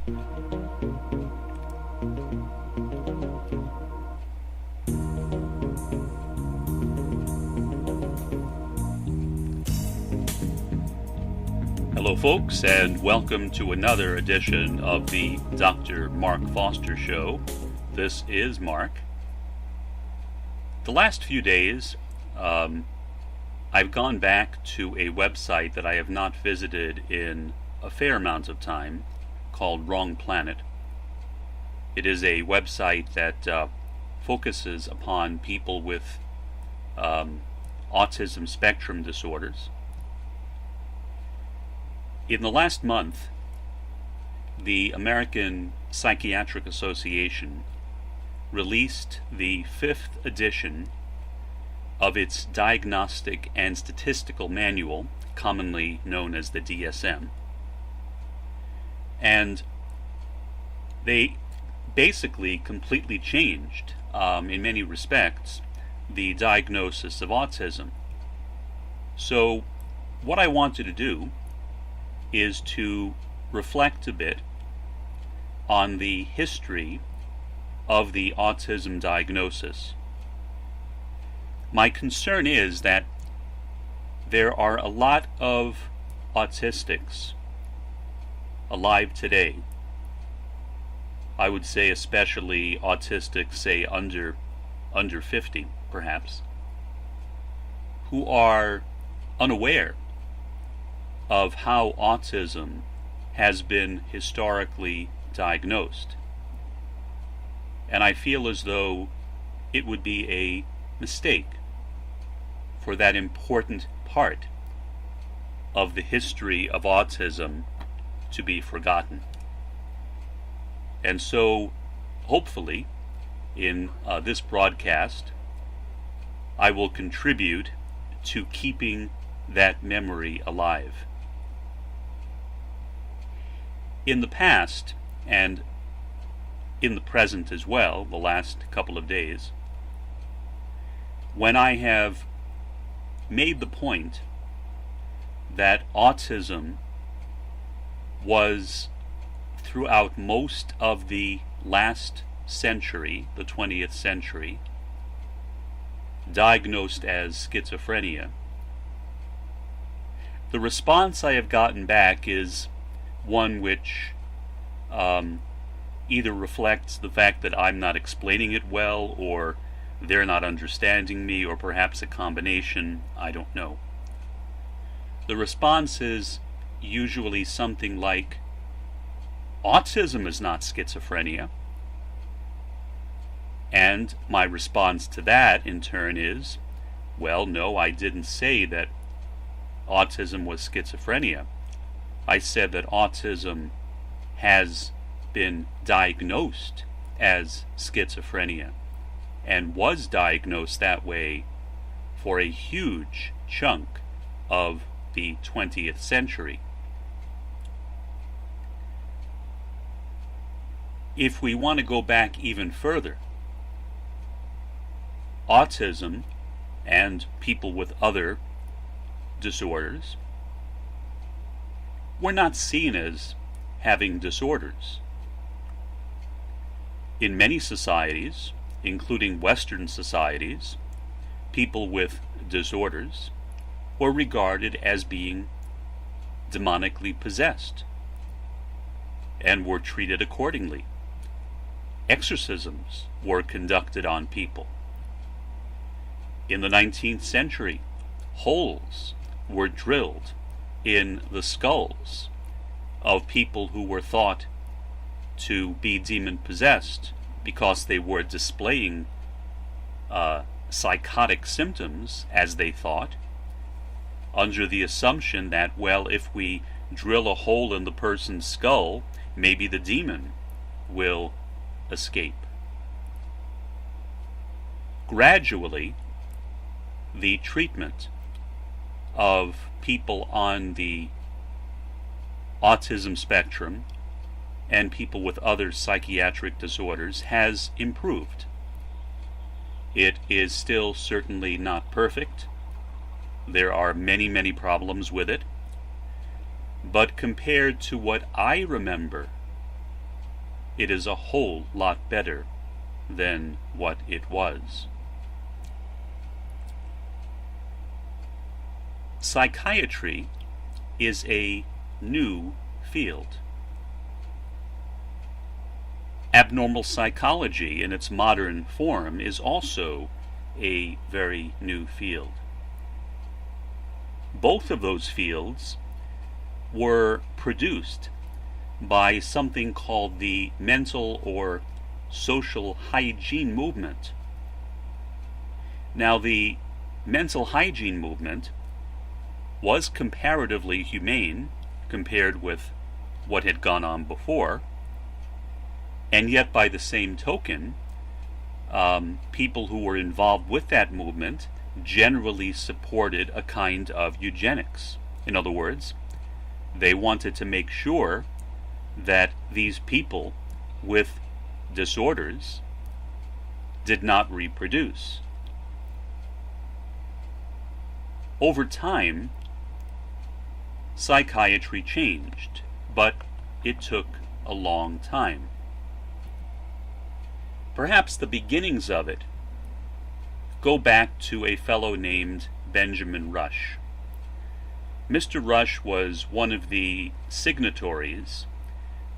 Hello folks, and welcome to another edition of the Dr. Mark Foster Show. This is Mark. The last few days, I've gone back to a website that I have not visited in a fair amount of time called Wrong Planet. It is a website that focuses upon people with autism spectrum disorders. In the last month, the American Psychiatric Association released the 5th edition of its Diagnostic and Statistical Manual, commonly known as the DSM. And they basically completely changed, in many respects, the diagnosis of autism. So, what I wanted to do is to reflect a bit on the history of the autism diagnosis. My concern is that there are a lot of autistics alive today. I would say especially autistics, say under 50 perhaps, who are unaware of how autism has been historically diagnosed. And I feel as though it would be a mistake for that important part of the history of autism to be forgotten. And so, hopefully, in this broadcast, I will contribute to keeping that memory alive. In the past, and in the present as well, the last couple of days, when I have made the point that autism was, throughout most of the last century, the 20th century, diagnosed as schizophrenia, the response I have gotten back is one which either reflects the fact that I'm not explaining it well, or they're not understanding me, or perhaps a combination. I don't know. The response is usually something like, autism is not schizophrenia. And my response to that in turn is, well, no, I didn't say that autism was schizophrenia. I said that autism has been diagnosed as schizophrenia and was diagnosed that way for a huge chunk of the 20th century. If we want to go back even further, autism and people with other disorders were not seen as having disorders. In many societies, including Western societies, people with disorders were regarded as being demonically possessed and were treated accordingly. Exorcisms were conducted on people. In the 19th century, holes were drilled in the skulls of people who were thought to be demon-possessed because they were displaying psychotic symptoms, as they thought, under the assumption that, well, if we drill a hole in the person's skull, maybe the demon will escape. Gradually, the treatment of people on the autism spectrum and people with other psychiatric disorders has improved. It is still certainly not perfect. There are many, many problems with it. But compared to what I remember it is a whole lot better than what it was. Psychiatry is a new field. Abnormal psychology in its modern form is also a very new field. Both of those fields were produced by something called the mental or social hygiene movement. Now, the mental hygiene movement was comparatively humane compared with what had gone on before, and yet by the same token, people who were involved with that movement generally supported a kind of eugenics. In other words, they wanted to make sure that these people with disorders did not reproduce. Over time, psychiatry changed, but it took a long time. Perhaps the beginnings of it go back to a fellow named Benjamin Rush. Mr. Rush was one of the signatories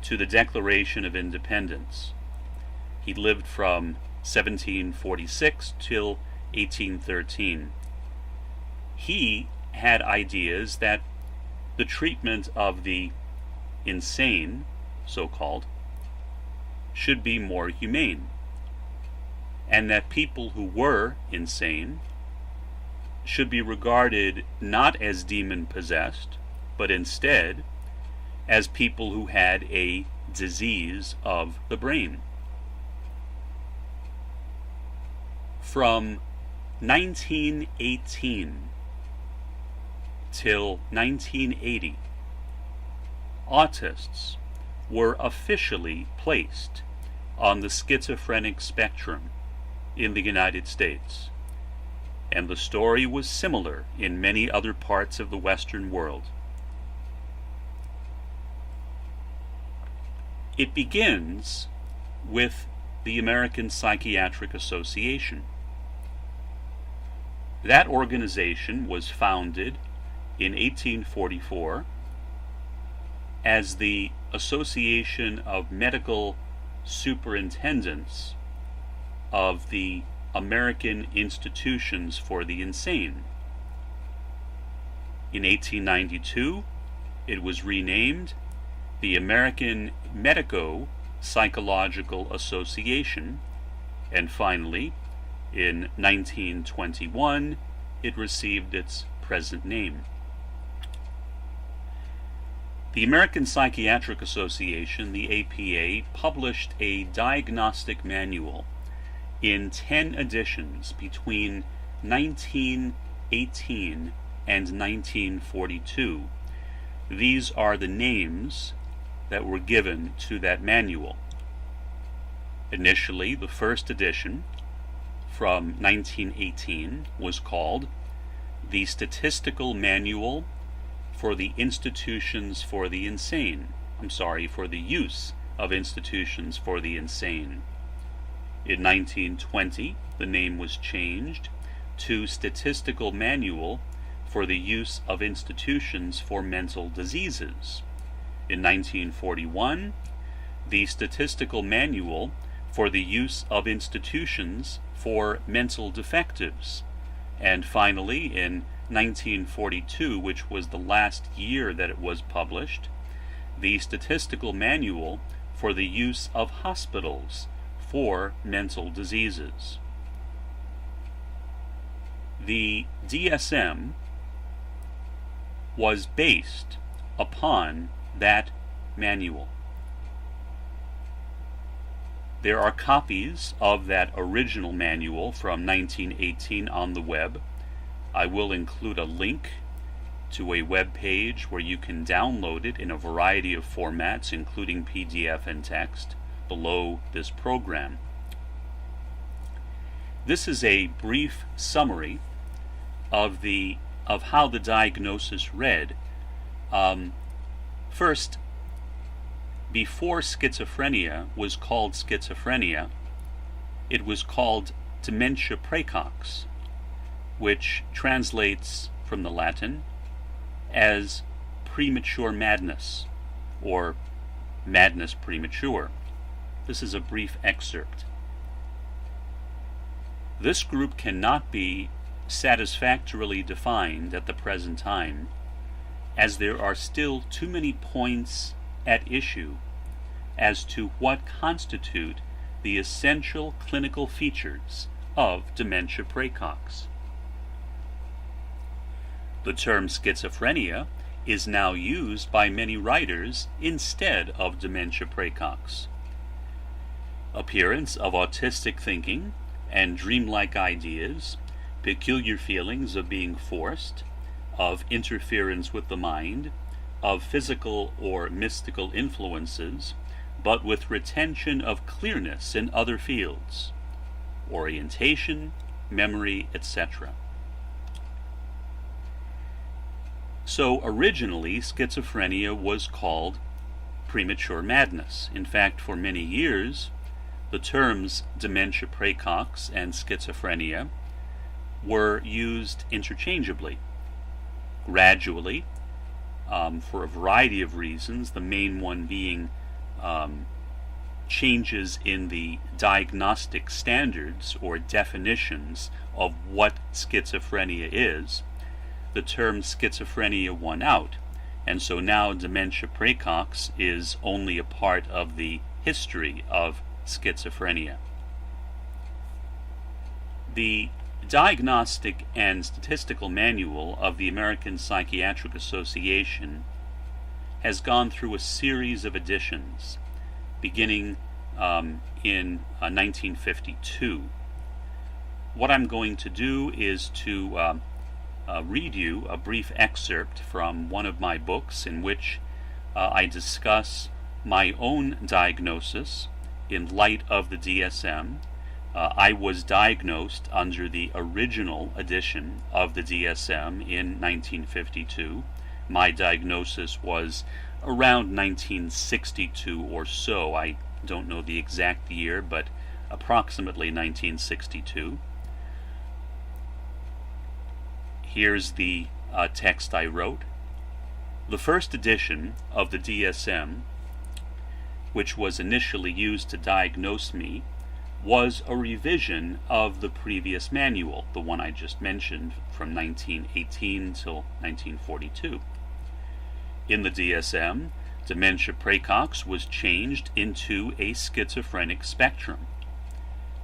to the Declaration of Independence. He lived from 1746 till 1813. He had ideas that the treatment of the insane, so-called, should be more humane, and that people who were insane should be regarded not as demon-possessed, but instead as people who had a disease of the brain. From 1918 till 1980, autists were officially placed on the schizophrenic spectrum in the United States, and the story was similar in many other parts of the Western world. It begins with the American Psychiatric Association. That organization was founded in 1844 as the Association of Medical Superintendents of the American Institutions for the Insane. In 1892, it was renamed the American Medico-Psychological Association, and finally, in 1921, it received its present name. The American Psychiatric Association, the APA, published a diagnostic manual in 10 editions between 1918 and 1942. These are the names that were given to that manual. Initially, the first edition, from 1918, was called the Statistical Manual for the Institutions for the Insane. For the Use of Institutions for the Insane. In 1920, the name was changed to Statistical Manual for the Use of Institutions for Mental Diseases. In 1941, the Statistical Manual for the Use of Institutions for Mental Defectives. And finally, in 1942, which was the last year that it was published, the Statistical Manual for the Use of Hospitals for Mental Diseases. The DSM was based upon that manual. There are copies of that original manual from 1918 on the web. I will include a link to a web page where you can download it in a variety of formats, including PDF and text, below this program. This is a brief summary of how the diagnosis read. First, before schizophrenia was called schizophrenia, it was called dementia praecox, which translates from the Latin as premature madness, or madness premature. This is a brief excerpt. This group cannot be satisfactorily defined at the present time, as there are still too many points at issue as to what constitute the essential clinical features of dementia praecox. The term schizophrenia is now used by many writers instead of dementia praecox. Appearance of autistic thinking and dreamlike ideas, peculiar feelings of being forced, of interference with the mind, of physical or mystical influences, but with retention of clearness in other fields, orientation, memory, etc. So originally, schizophrenia was called premature madness. In fact, for many years, the terms dementia praecox and schizophrenia were used interchangeably. Gradually, for a variety of reasons, the main one being changes in the diagnostic standards or definitions of what schizophrenia is, the term schizophrenia won out, and so now dementia praecox is only a part of the history of schizophrenia. The Diagnostic and Statistical Manual of the American Psychiatric Association has gone through a series of editions, beginning in 1952. What I'm going to do is to read you a brief excerpt from one of my books in which I discuss my own diagnosis in light of the DSM. I was diagnosed under the original edition of the DSM in 1952. My diagnosis was around 1962 or so. I don't know the exact year, but approximately 1962. Here's the text I wrote. The first edition of the DSM, which was initially used to diagnose me, was a revision of the previous manual, the one I just mentioned, from 1918 till 1942. In the DSM, dementia praecox was changed into a schizophrenic spectrum.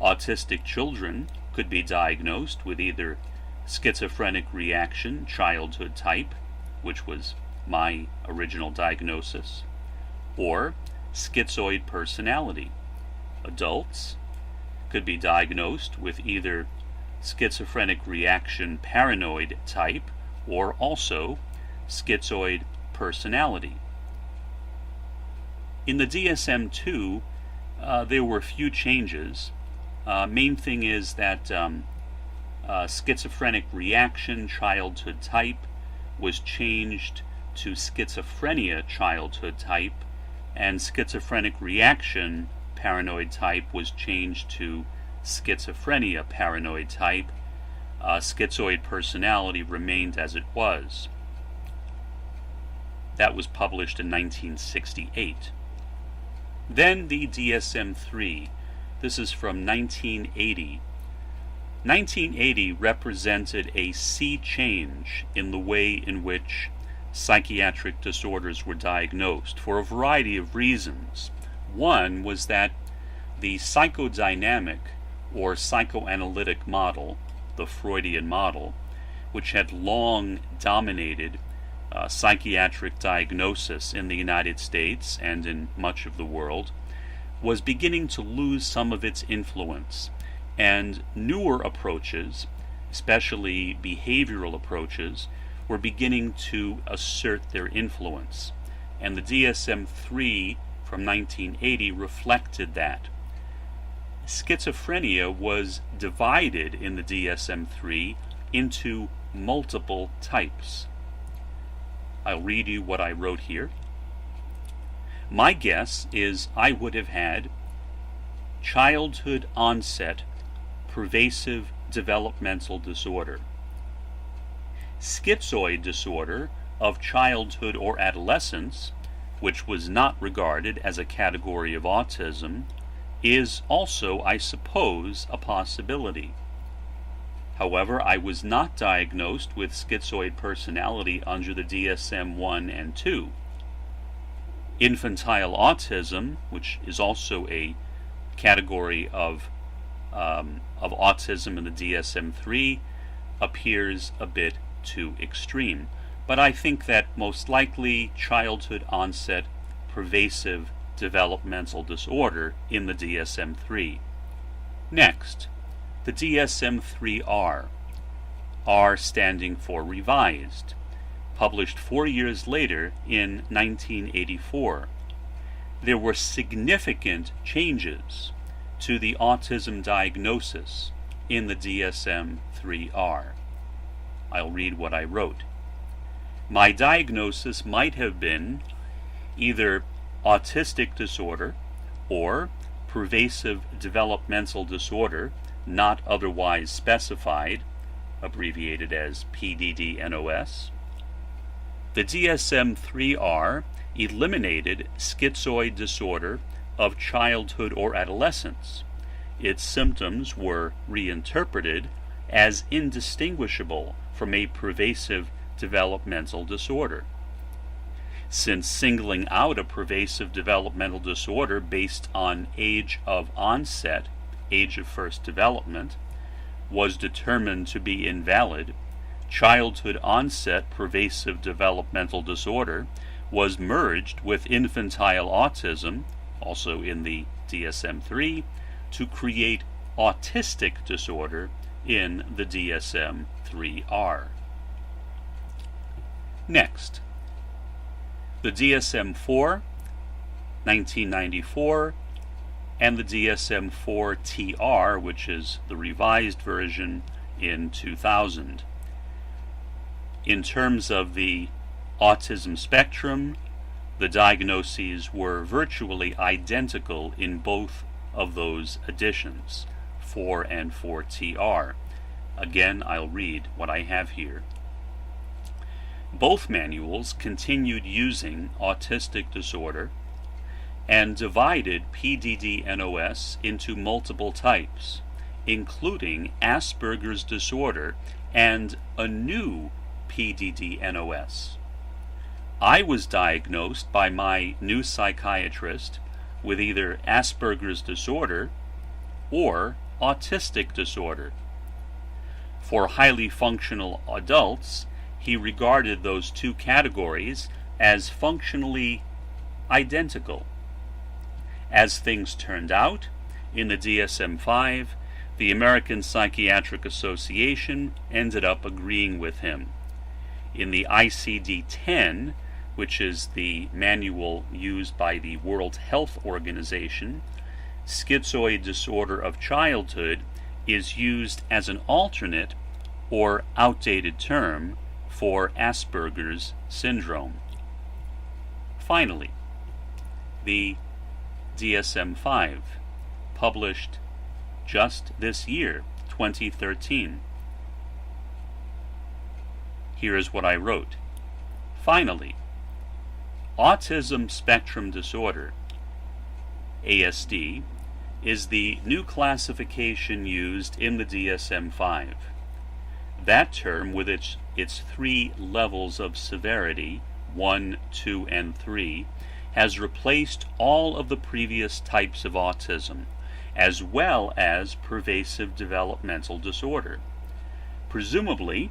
Autistic children could be diagnosed with either schizophrenic reaction childhood type, which was my original diagnosis, or schizoid personality. Adults could be diagnosed with either schizophrenic reaction paranoid type or also schizoid personality. In the DSM-2, there were a few changes. Main thing is that schizophrenic reaction childhood type was changed to schizophrenia childhood type, and schizophrenic reaction paranoid type was changed to schizophrenia paranoid type. Schizoid personality remained as it was. That was published in 1968. Then the Dsm-3. This is from 1980. 1980 represented a sea change in the way in which psychiatric disorders were diagnosed for a variety of reasons. One was that the psychodynamic or psychoanalytic model, the Freudian model, which had long dominated psychiatric diagnosis in the United States and in much of the world, was beginning to lose some of its influence, and newer approaches, especially behavioral approaches, were beginning to assert their influence. And the Dsm-3 from 1980 reflected that. Schizophrenia was divided in the Dsm-3 into multiple types. I'll read you what I wrote here. My guess is I would have had childhood onset pervasive developmental disorder, schizoid disorder of childhood or adolescence, which was not regarded as a category of autism, is also, I suppose, a possibility. However, I was not diagnosed with schizoid personality under the DSM-1 and 2. Infantile autism, which is also a category of autism in the DSM-3, appears a bit too extreme. But I think that most likely childhood onset pervasive developmental disorder in the DSM-3. Next, the DSM-3R, R standing for revised, published 4 years later in 1984. There were significant changes to the autism diagnosis in the DSM-3R. I'll read what I wrote. My diagnosis might have been either autistic disorder or pervasive developmental disorder not otherwise specified, abbreviated as PDD-NOS. The DSM-3R eliminated schizoid disorder of childhood or adolescence. Its symptoms were reinterpreted as indistinguishable from a pervasive developmental disorder. Since singling out a pervasive developmental disorder based on age of onset, age of first development, was determined to be invalid, childhood onset pervasive developmental disorder was merged with infantile autism, also in the DSM-3, to create autistic disorder in the DSM-3R. Next, the DSM-4, 1994, and the DSM-4-TR, which is the revised version, in 2000. In terms of the autism spectrum, the diagnoses were virtually identical in both of those editions, 4 and 4-TR. Again, I'll read what I have here. Both manuals continued using autistic disorder and divided PDD-NOS into multiple types, including Asperger's disorder and a new PDD-NOS. I was diagnosed by my new psychiatrist with either Asperger's disorder or autistic disorder. For highly functional adults, he regarded those two categories as functionally identical. As things turned out, in the DSM-5, the American Psychiatric Association ended up agreeing with him. In the ICD-10, which is the manual used by the World Health Organization, schizoid disorder of childhood is used as an alternate or outdated term for Asperger's syndrome. Finally, the DSM-5, published just this year, 2013. Here is what I wrote. Finally, autism spectrum disorder, ASD, is the new classification used in the DSM-5. That term, with its 3 levels of severity, 1, 2, and 3, has replaced all of the previous types of autism, as well as pervasive developmental disorder. Presumably,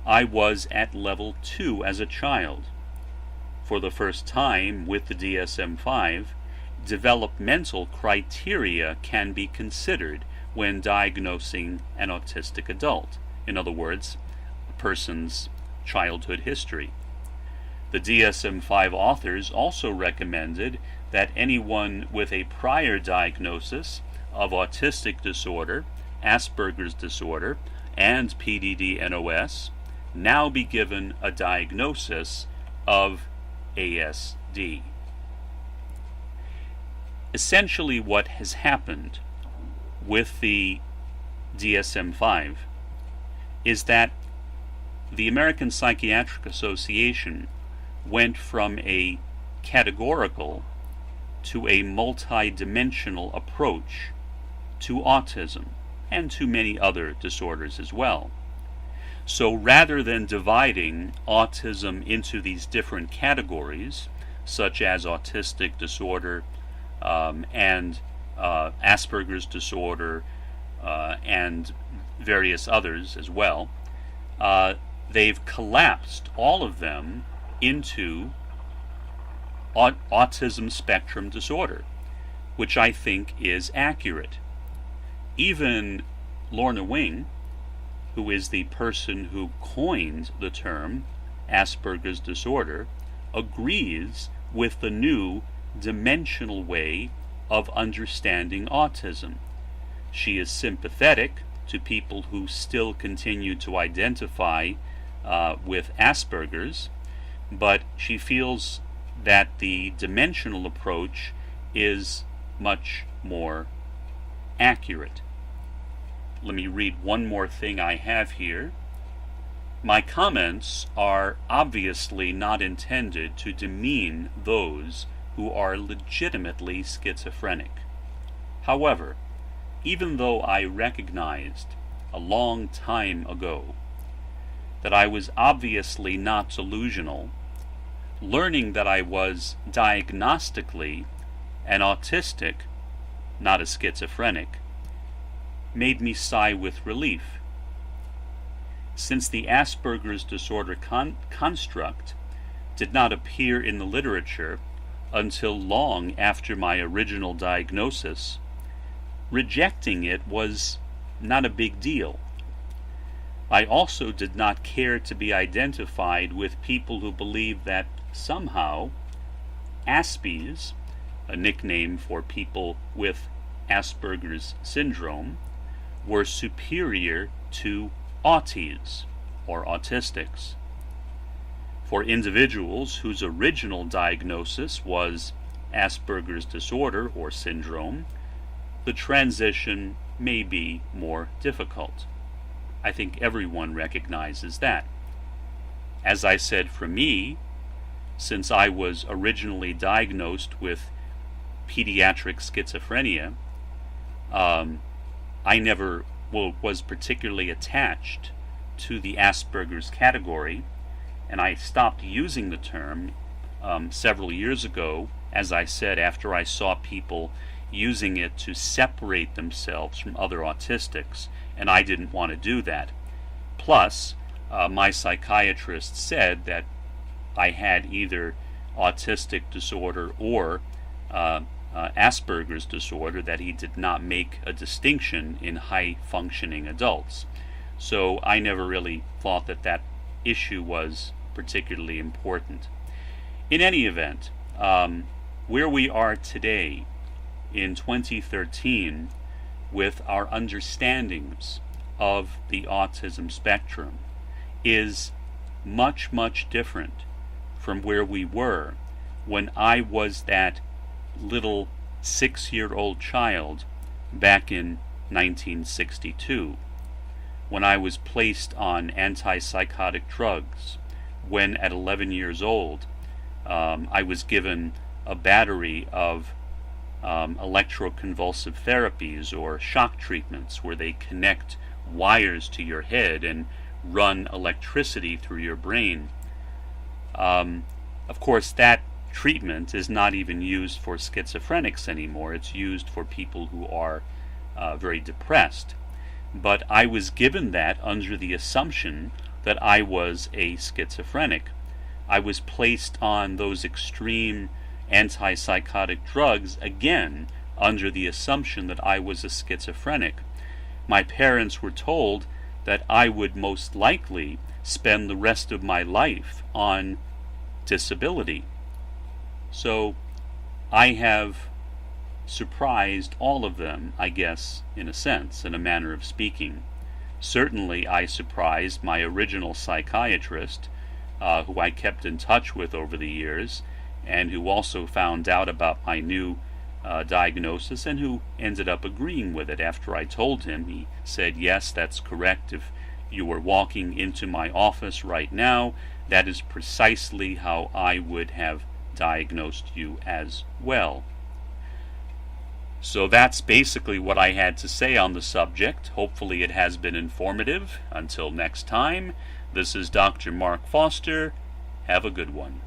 I was at level 2 as a child. For the first time with the DSM-5, developmental criteria can be considered when diagnosing an autistic adult. In other words, a person's childhood history. The DSM-5 authors also recommended that anyone with a prior diagnosis of autistic disorder, Asperger's disorder, and PDD-NOS now be given a diagnosis of ASD. essentially what has happened with the DSM-5 is that the American Psychiatric Association went from a categorical to a multi-dimensional approach to autism and to many other disorders as well. So rather than dividing autism into these different categories, such as autistic disorder and Asperger's disorder and various others as well, they've collapsed all of them into autism spectrum disorder, which I think is accurate. Even Lorna Wing, who is the person who coined the term Asperger's disorder, agrees with the new dimensional way of understanding autism. She is sympathetic to people who still continue to identify with Asperger's, but she feels that the dimensional approach is much more accurate. Let me read one more thing I have here. My comments are obviously not intended to demean those who are legitimately schizophrenic. However, even though I recognized a long time ago that I was obviously not delusional, learning that I was diagnostically an autistic, not a schizophrenic, made me sigh with relief. Since the Asperger's disorder construct did not appear in the literature until long after my original diagnosis, rejecting it was not a big deal. I also did not care to be identified with people who believed that somehow Aspies, a nickname for people with Asperger's syndrome, were superior to Auties, or autistics. For individuals whose original diagnosis was Asperger's disorder or syndrome, the transition may be more difficult. I think everyone recognizes that. As I said, for me, since I was originally diagnosed with pediatric schizophrenia, I never was particularly attached to the Asperger's category, and I stopped using the term several years ago, as I said, after I saw people using it to separate themselves from other autistics, and I didn't want to do that. Plus, my psychiatrist said that I had either autistic disorder or Asperger's disorder, that he did not make a distinction in high-functioning adults. So I never really thought that that issue was particularly important. In any event, where we are today in 2013 with our understandings of the autism spectrum is much, much different from where we were when I was that little 6-year-old child back in 1962, when I was placed on antipsychotic drugs, when at 11 years old I was given a battery of electroconvulsive therapies or shock treatments where they connect wires to your head and run electricity through your brain. Of course, that treatment is not even used for schizophrenics anymore. It's used for people who are very depressed. But I was given that under the assumption that I was a schizophrenic. I was placed on those extreme antipsychotic drugs again under the assumption that I was a schizophrenic. My parents were told that I would most likely spend the rest of my life on disability. So I have surprised all of them, I guess, in a sense, in a manner of speaking. Certainly I surprised my original psychiatrist, who I kept in touch with over the years, and who also found out about my new diagnosis and who ended up agreeing with it after I told him. He said, yes, that's correct. If you were walking into my office right now, that is precisely how I would have diagnosed you as well. So that's basically what I had to say on the subject. Hopefully it has been informative. Until next time, this is Dr. Mark Foster. Have a good one.